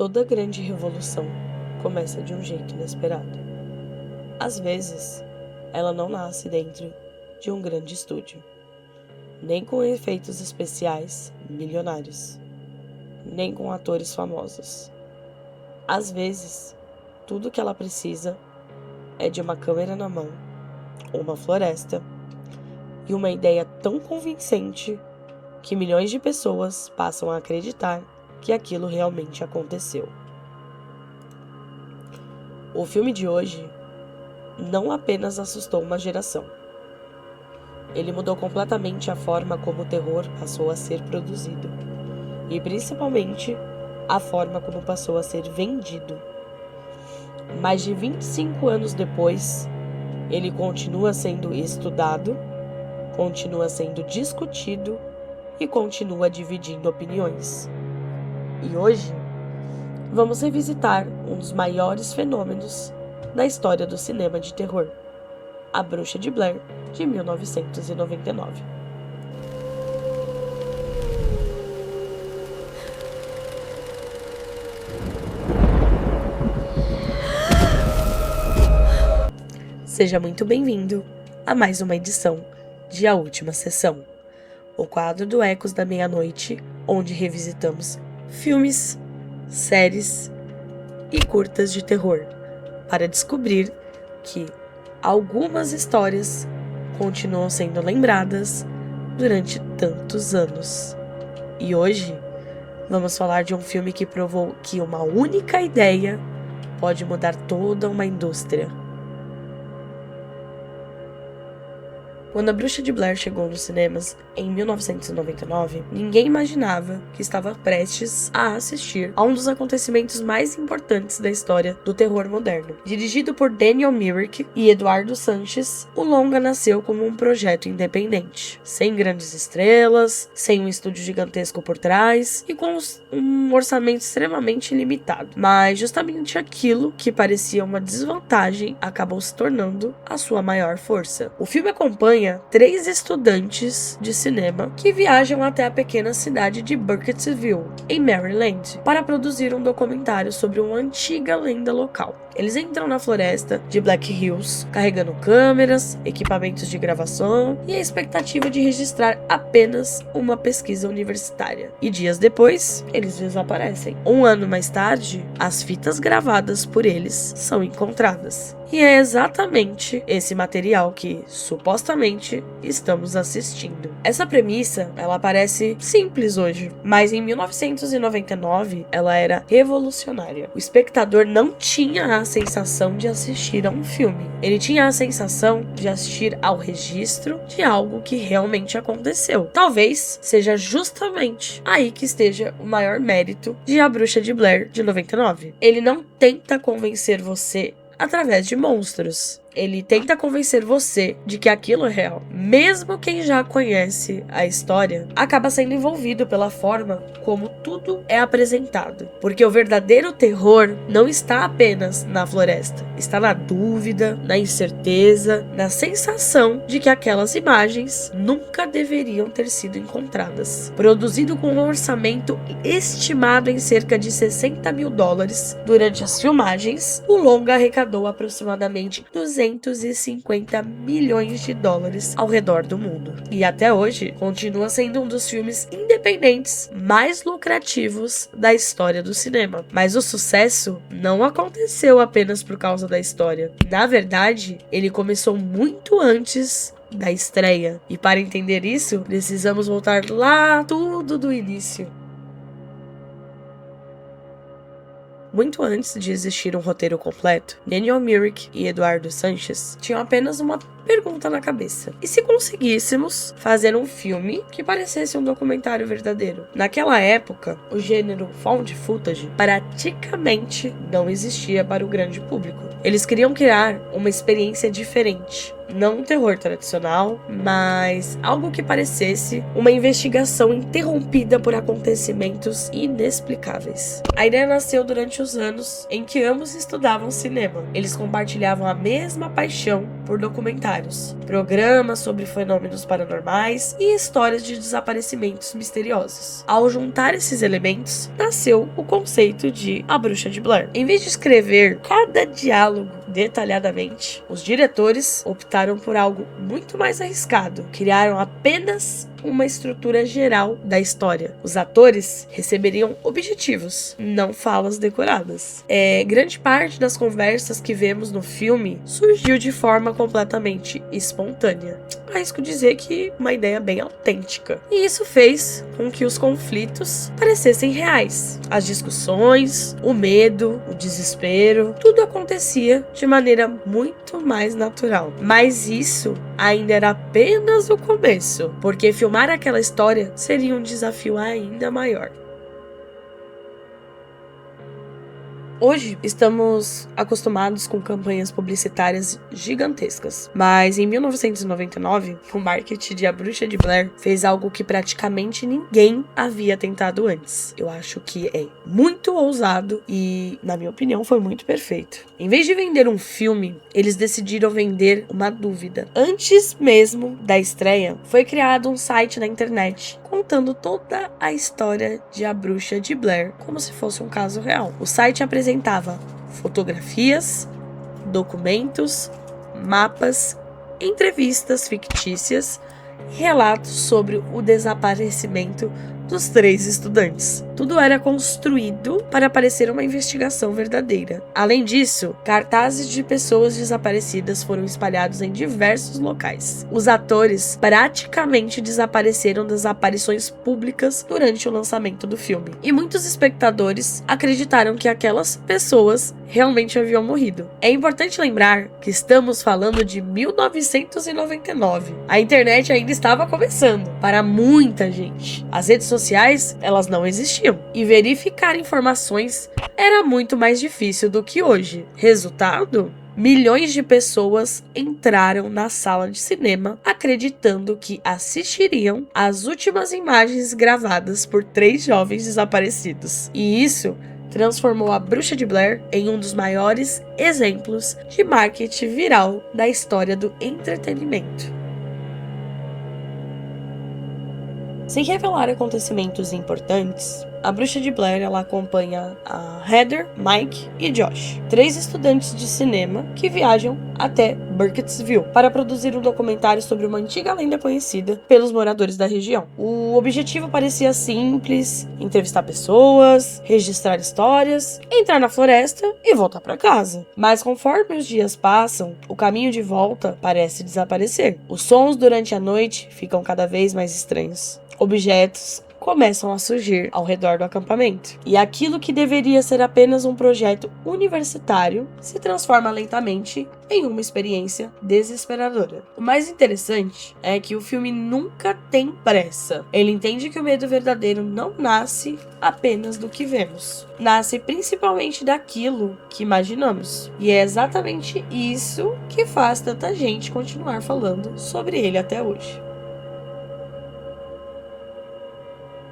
Toda grande revolução começa de um jeito inesperado. Às vezes, ela não nasce dentro de um grande estúdio, nem com efeitos especiais milionários, nem com atores famosos. Às vezes, tudo que ela precisa é de uma câmera na mão, uma floresta e uma ideia tão convincente que milhões de pessoas passam a acreditar que aquilo realmente aconteceu. O filme de hoje não apenas assustou uma geração. Ele mudou completamente a forma como o terror passou a ser produzido e principalmente a forma como passou a ser vendido. Mais de 25 anos depois, ele continua sendo estudado, continua sendo discutido e continua dividindo opiniões. E hoje, vamos revisitar um dos maiores fenômenos da história do cinema de terror, A Bruxa de Blair, de 1999. Seja muito bem-vindo a mais uma edição de A Última Sessão, o quadro do Ecos da Meia-Noite, onde revisitamos filmes, séries e curtas de terror, para descobrir que algumas histórias continuam sendo lembradas durante tantos anos. E hoje vamos falar de um filme que provou que uma única ideia pode mudar toda uma indústria. Quando A Bruxa de Blair chegou nos cinemas em 1999, ninguém imaginava que estava prestes a assistir a um dos acontecimentos mais importantes da história do terror moderno. Dirigido por Daniel Myrick e Eduardo Sanches, o longa nasceu como um projeto independente, sem grandes estrelas, sem um estúdio gigantesco por trás e com um orçamento extremamente limitado. Mas justamente aquilo que parecia uma desvantagem acabou se tornando a sua maior força. O filme acompanha 3 estudantes de cinema que viajam até a pequena cidade de Burkittsville, em Maryland, para produzir um documentário sobre uma antiga lenda local. Eles entram na floresta de Black Hills, carregando câmeras, equipamentos de gravação e a expectativa de registrar apenas uma pesquisa universitária. E dias depois, eles desaparecem. Um ano mais tarde, as fitas gravadas por eles são encontradas. E é exatamente esse material que, supostamente, estamos assistindo. Essa premissa, ela parece simples hoje, mas em 1999, ela era revolucionária. O espectador não tinha a sensação de assistir a um filme. Ele tinha a sensação de assistir ao registro de algo que realmente aconteceu. Talvez seja justamente aí que esteja o maior mérito de A Bruxa de Blair, de 99. Ele não tenta convencer você através de monstros. Ele tenta convencer você de que aquilo é real. Mesmo quem já conhece a história acaba sendo envolvido pela forma como tudo é apresentado. Porque o verdadeiro terror não está apenas na floresta. Está na dúvida, na incerteza, na sensação de que aquelas imagens nunca deveriam ter sido encontradas. Produzido com um orçamento estimado em cerca de $60 mil durante as filmagens, o longa arrecadou aproximadamente $250 milhões ao redor do mundo. E até hoje, continua sendo um dos filmes independentes mais lucrativos da história do cinema. Mas o sucesso não aconteceu apenas por causa da história. Na verdade, ele começou muito antes da estreia. E para entender isso, precisamos voltar lá tudo do início. Muito antes de existir um roteiro completo, Daniel Myrick e Eduardo Sanches tinham apenas uma pergunta na cabeça. E se conseguíssemos fazer um filme que parecesse um documentário verdadeiro? Naquela época, o gênero found footage praticamente não existia para o grande público. Eles queriam criar uma experiência diferente. Não um terror tradicional, mas algo que parecesse uma investigação interrompida por acontecimentos inexplicáveis. A ideia nasceu durante os anos em que ambos estudavam cinema. Eles compartilhavam a mesma paixão por documentários, programas sobre fenômenos paranormais e histórias de desaparecimentos misteriosos. Ao juntar esses elementos, nasceu o conceito de A Bruxa de Blair. Em vez de escrever cada diálogo detalhadamente, os diretores optaram por algo muito mais arriscado. Criaram apenas uma estrutura geral da história. Os atores receberiam objetivos, não falas decoradas. Grande parte das conversas que vemos no filme surgiu de forma completamente espontânea. Arrisco dizer que uma ideia bem autêntica. E isso fez com que os conflitos parecessem reais. As discussões, o medo, o desespero, tudo acontecia de maneira muito mais natural. Mas isso ainda era apenas o começo, porque filmar aquela história seria um desafio ainda maior. Hoje, estamos acostumados com campanhas publicitárias gigantescas, mas em 1999, o marketing de A Bruxa de Blair fez algo que praticamente ninguém havia tentado antes. Eu acho que é muito ousado e, na minha opinião, foi muito perfeito. Em vez de vender um filme, eles decidiram vender uma dúvida. Antes mesmo da estreia, foi criado um site na internet contando toda a história de A Bruxa de Blair como se fosse um caso real. O site apresentava fotografias, documentos, mapas, entrevistas fictícias e relatos sobre o desaparecimento dos 3 estudantes. Tudo era construído para parecer uma investigação verdadeira. Além disso, cartazes de pessoas desaparecidas foram espalhados em diversos locais. Os atores praticamente desapareceram das aparições públicas durante o lançamento do filme. E muitos espectadores acreditaram que aquelas pessoas realmente haviam morrido. É importante lembrar que estamos falando de 1999. A internet ainda estava começando para muita gente. As redes sociais, elas não existiam. E verificar informações era muito mais difícil do que hoje. Resultado? Milhões de pessoas entraram na sala de cinema acreditando que assistiriam às últimas imagens gravadas por 3 jovens desaparecidos. E isso transformou A Bruxa de Blair em um dos maiores exemplos de marketing viral da história do entretenimento. Sem revelar acontecimentos importantes, A Bruxa de Blair ela acompanha a Heather, Mike e Josh, 3 estudantes de cinema que viajam até Burkittsville para produzir um documentário sobre uma antiga lenda conhecida pelos moradores da região. O objetivo parecia simples: entrevistar pessoas, registrar histórias, entrar na floresta e voltar para casa. Mas conforme os dias passam, o caminho de volta parece desaparecer. Os sons durante a noite ficam cada vez mais estranhos. Objetos começam a surgir ao redor do acampamento. E aquilo que deveria ser apenas um projeto universitário se transforma lentamente em uma experiência desesperadora. O mais interessante é que o filme nunca tem pressa. Ele entende que o medo verdadeiro não nasce apenas do que vemos. Nasce principalmente daquilo que imaginamos. E é exatamente isso que faz tanta gente continuar falando sobre ele até hoje.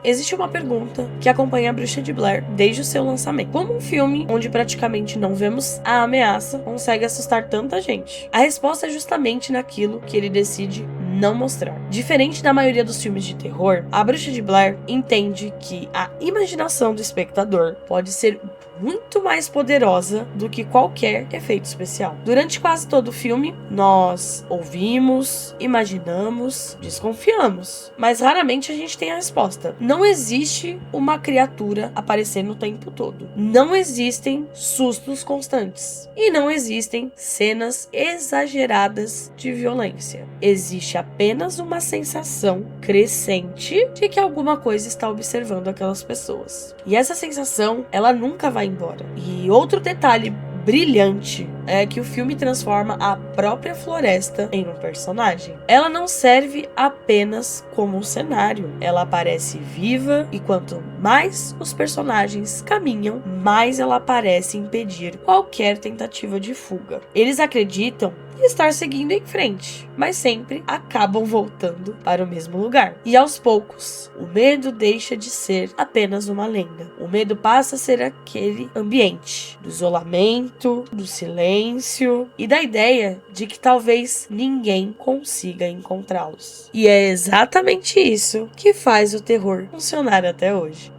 Existe uma pergunta que acompanha A Bruxa de Blair desde o seu lançamento. Como um filme onde praticamente não vemos a ameaça consegue assustar tanta gente? A resposta é justamente naquilo que ele decide não mostrar. Diferente da maioria dos filmes de terror, A Bruxa de Blair entende que a imaginação do espectador pode ser muito mais poderosa do que qualquer efeito especial. Durante quase todo o filme, nós ouvimos, imaginamos, desconfiamos, mas raramente a gente tem a resposta. Não existe uma criatura aparecendo o tempo todo. Não existem sustos constantes. E não existem cenas exageradas de violência. Existe apenas uma sensação crescente de que alguma coisa está observando aquelas pessoas. E essa sensação, ela nunca vai embora. E outro detalhe brilhante é que o filme transforma a própria floresta em um personagem. Ela não serve apenas como um cenário, ela aparece viva e quanto mais os personagens caminham, mais ela parece impedir qualquer tentativa de fuga. Eles acreditam estar seguindo em frente, mas sempre acabam voltando para o mesmo lugar. E aos poucos, o medo deixa de ser apenas uma lenda. O medo passa a ser aquele ambiente do isolamento, do silêncio silêncio e da ideia de que talvez ninguém consiga encontrá-los. E é exatamente isso que faz o terror funcionar até hoje.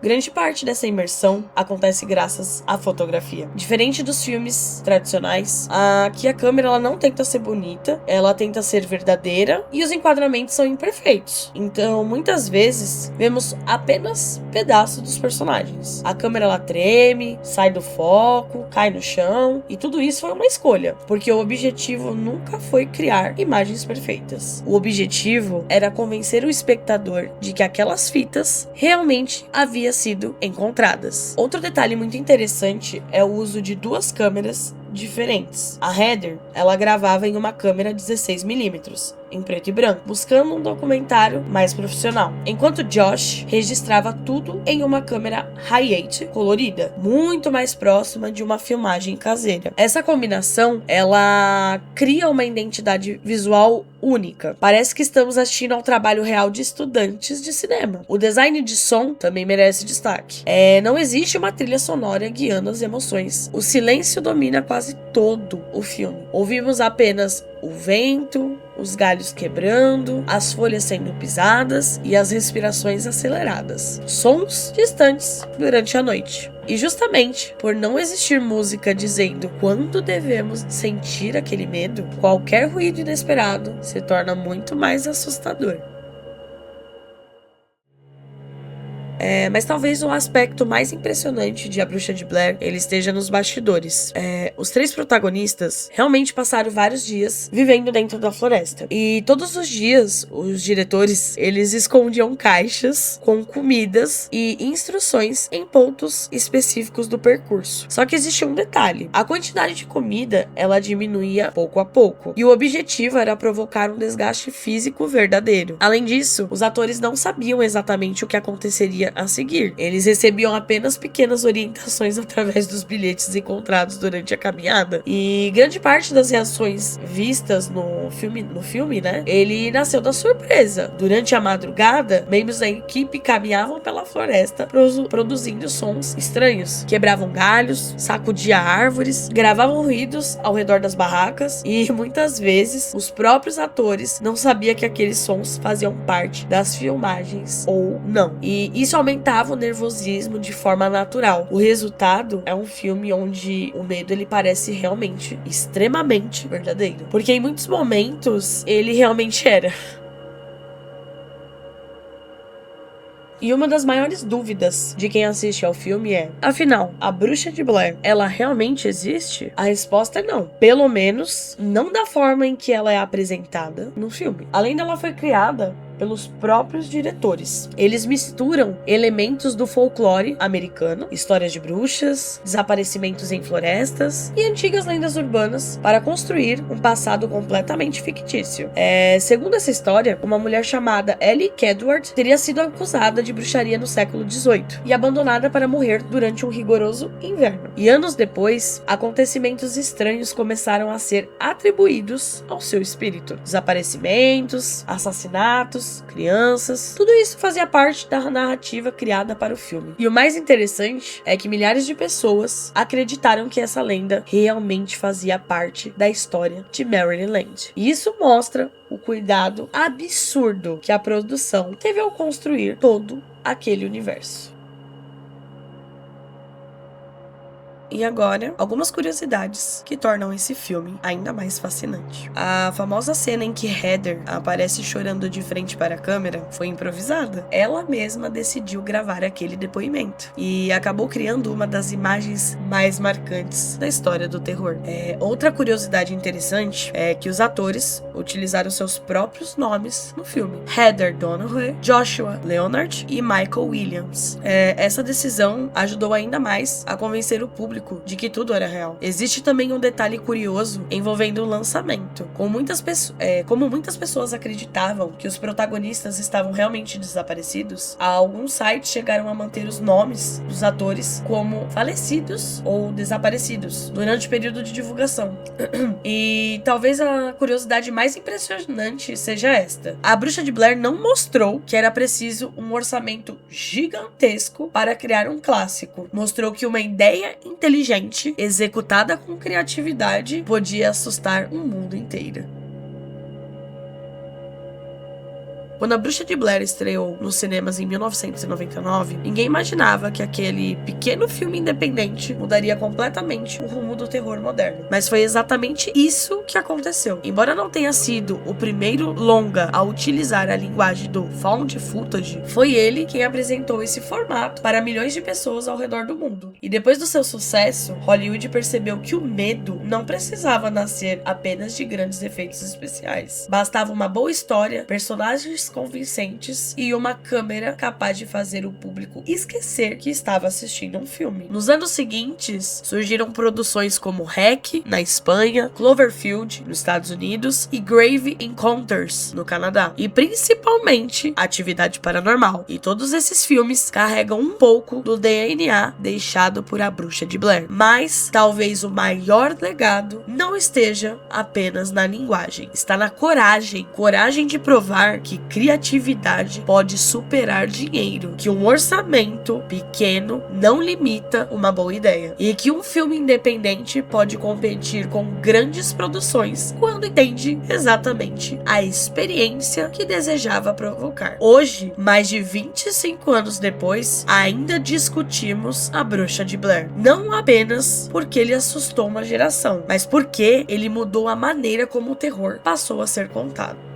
Grande parte dessa imersão acontece graças à fotografia. Diferente dos filmes tradicionais, aqui a câmera ela não tenta ser bonita, ela tenta ser verdadeira e os enquadramentos são imperfeitos. Então, muitas vezes, vemos apenas pedaços dos personagens. A câmera ela treme, sai do foco, cai no chão e tudo isso foi uma escolha, porque o objetivo nunca foi criar imagens perfeitas. O objetivo era convencer o espectador de que aquelas fitas realmente haviam sido encontradas. Outro detalhe muito interessante é o uso de duas câmeras diferentes. A Heather, ela gravava em uma câmera 16mm, em preto e branco, buscando um documentário mais profissional, enquanto Josh registrava tudo em uma câmera Hi8 colorida, muito mais próxima de uma filmagem caseira. Essa combinação, ela cria uma identidade visual única. Parece que estamos assistindo ao trabalho real de estudantes de cinema. O design de som também merece destaque. Não existe uma trilha sonora guiando as emoções. O silêncio domina quase todo o filme. Ouvimos apenas o vento, os galhos quebrando, as folhas sendo pisadas e as respirações aceleradas. Sons distantes durante a noite. E justamente por não existir música dizendo quando devemos sentir aquele medo, qualquer ruído inesperado se torna muito mais assustador. Mas talvez o aspecto mais impressionante de A Bruxa de Blair ele esteja nos bastidores. Os três protagonistas realmente passaram vários dias vivendo dentro da floresta. E todos os dias, os diretores, eles escondiam caixas com comidas e instruções em pontos específicos do percurso. Só que existia um detalhe. A quantidade de comida, ela diminuía pouco a pouco. E o objetivo era provocar um desgaste físico verdadeiro. Além disso, os atores não sabiam exatamente o que aconteceria a seguir. Eles recebiam apenas pequenas orientações através dos bilhetes encontrados durante a caminhada. E grande parte das reações vistas no filme, né? Ele nasceu da surpresa. Durante a madrugada, membros da equipe caminhavam pela floresta produzindo sons estranhos. Quebravam galhos, sacudiam árvores, gravavam ruídos ao redor das barracas e muitas vezes os próprios atores não sabiam que aqueles sons faziam parte das filmagens ou não. E isso aumentava o nervosismo de forma natural. O resultado é um filme onde o medo ele parece realmente extremamente verdadeiro, porque em muitos momentos ele realmente era. E uma das maiores dúvidas de quem assiste ao filme é: afinal, a Bruxa de Blair, ela realmente existe? A resposta é não. Pelo menos, não da forma em que ela é apresentada no filme. Além dela foi criada pelos próprios diretores. Eles misturam elementos do folclore americano, histórias de bruxas, desaparecimentos em florestas e antigas lendas urbanas para construir um passado completamente fictício. Segundo essa história, uma mulher chamada Ellie Kedward teria sido acusada de bruxaria no século XVIII e abandonada para morrer durante um rigoroso inverno. E anos depois, acontecimentos estranhos começaram a ser atribuídos ao seu espírito. Desaparecimentos, assassinatos, crianças, tudo isso fazia parte da narrativa criada para o filme. E o mais interessante é que milhares de pessoas acreditaram que essa lenda realmente fazia parte da história de Maryland. E isso mostra o cuidado absurdo que a produção teve ao construir todo aquele universo. E agora, algumas curiosidades que tornam esse filme ainda mais fascinante. A famosa cena em que Heather aparece chorando de frente para a câmera foi improvisada. Ela mesma decidiu gravar aquele depoimento e acabou criando uma das imagens mais marcantes da história do terror. Outra curiosidade interessante é que os atores utilizaram seus próprios nomes no filme: Heather Donahue, Joshua Leonard e Michael Williams. Essa decisão ajudou ainda mais a convencer o público público de que tudo era real. Existe também um detalhe curioso envolvendo o lançamento. Como muitas pessoas acreditavam que os protagonistas estavam realmente desaparecidos, alguns sites chegaram a manter os nomes dos atores como falecidos ou desaparecidos durante o período de divulgação. E talvez a curiosidade mais impressionante seja esta: a Bruxa de Blair não mostrou que era preciso um orçamento gigantesco para criar um clássico. Mostrou que uma ideia inteligente, executada com criatividade, podia assustar um mundo inteiro. Quando A Bruxa de Blair estreou nos cinemas em 1999, ninguém imaginava que aquele pequeno filme independente mudaria completamente o rumo do terror moderno. Mas foi exatamente isso que aconteceu. Embora não tenha sido o primeiro longa a utilizar a linguagem do found footage, foi ele quem apresentou esse formato para milhões de pessoas ao redor do mundo. E depois do seu sucesso, Hollywood percebeu que o medo não precisava nascer apenas de grandes efeitos especiais. Bastava uma boa história, personagens convincentes e uma câmera capaz de fazer o público esquecer que estava assistindo um filme. Nos anos seguintes, surgiram produções como REC, na Espanha, Cloverfield, nos Estados Unidos, e Grave Encounters, no Canadá, e principalmente Atividade Paranormal. E todos esses filmes carregam um pouco do DNA deixado por A Bruxa de Blair. Mas talvez o maior legado não esteja apenas na linguagem, está na coragem de provar que criatividade pode superar dinheiro, que um orçamento pequeno não limita uma boa ideia, e que um filme independente pode competir com grandes produções quando entende exatamente a experiência que desejava provocar. Hoje, mais de 25 anos depois, ainda discutimos A Bruxa de Blair, não apenas porque ele assustou uma geração, mas porque ele mudou a maneira como o terror passou a ser contado.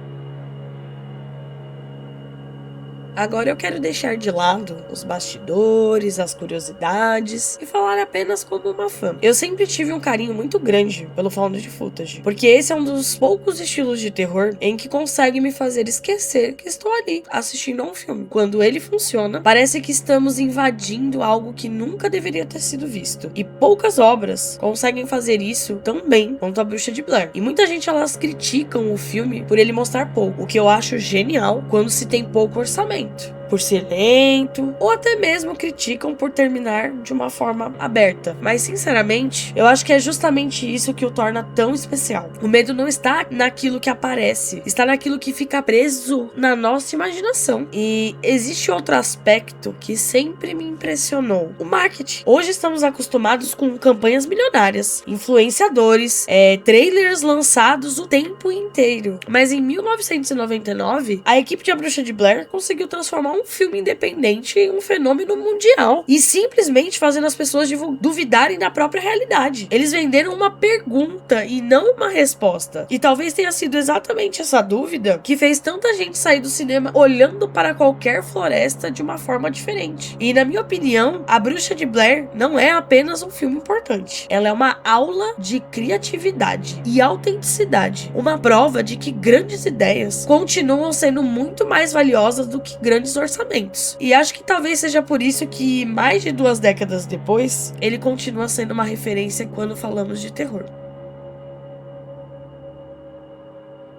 Agora eu quero deixar de lado os bastidores, as curiosidades e falar apenas como uma fã. Eu sempre tive um carinho muito grande pelo found footage, porque esse é um dos poucos estilos de terror em que consegue me fazer esquecer que estou ali assistindo a um filme. Quando ele funciona, parece que estamos invadindo algo que nunca deveria ter sido visto. E poucas obras conseguem fazer isso tão bem quanto A Bruxa de Blair. E muita gente, elas criticam o filme por ele mostrar pouco, o que eu acho genial quando se tem pouco orçamento, por ser lento, ou até mesmo criticam por terminar de uma forma aberta. Mas sinceramente, eu acho que é justamente isso que o torna tão especial. O medo não está naquilo que aparece, está naquilo que fica preso na nossa imaginação. E existe outro aspecto que sempre me impressionou: o marketing. Hoje estamos acostumados com campanhas milionárias, influenciadores, trailers lançados o tempo inteiro. Mas em 1999, a equipe de A Bruxa de Blair conseguiu transformar um filme independente em um fenômeno mundial, e simplesmente fazendo as pessoas duvidarem da própria realidade. Eles venderam uma pergunta e não uma resposta. E talvez tenha sido exatamente essa dúvida que fez tanta gente sair do cinema olhando para qualquer floresta de uma forma diferente. E na minha opinião, A Bruxa de Blair não é apenas um filme importante. Ela é uma aula de criatividade e autenticidade. Uma prova de que grandes ideias continuam sendo muito mais valiosas do que grandes orçamentos. E acho que talvez seja por isso que, mais de 2 décadas depois, ele continua sendo uma referência quando falamos de terror.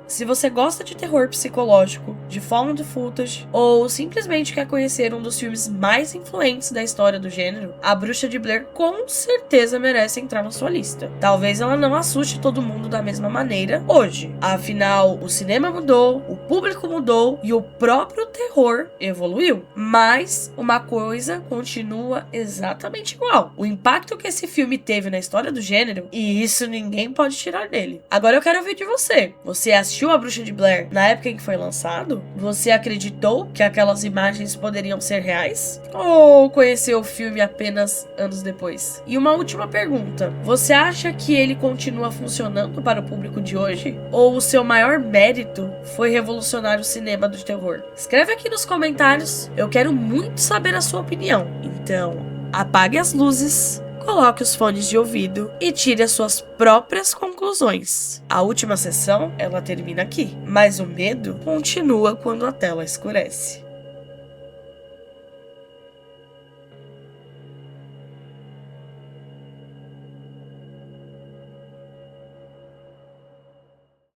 Se você gosta de terror psicológico, de found footage, ou simplesmente quer conhecer um dos filmes mais influentes da história do gênero, A Bruxa de Blair com certeza merece entrar na sua lista. Talvez ela não assuste todo mundo da mesma maneira hoje. Afinal, o cinema mudou, o público mudou e o próprio terror evoluiu. Mas uma coisa continua exatamente igual: o impacto que esse filme teve na história do gênero, e isso ninguém pode tirar dele. Agora eu quero ouvir de você. Você assistiu A Bruxa de Blair na época em que foi lançado? Você acreditou que aquelas imagens poderiam ser reais? Ou conheceu o filme apenas anos depois? E uma última pergunta: você acha que ele continua funcionando para o público de hoje? Ou o seu maior mérito foi revolucionar o cinema do terror? Escreve aqui nos comentários, eu quero muito saber a sua opinião. Então, apague as luzes, coloque os fones de ouvido e tire as suas próprias conclusões. A última sessão, ela termina aqui, mas o medo continua quando a tela escurece.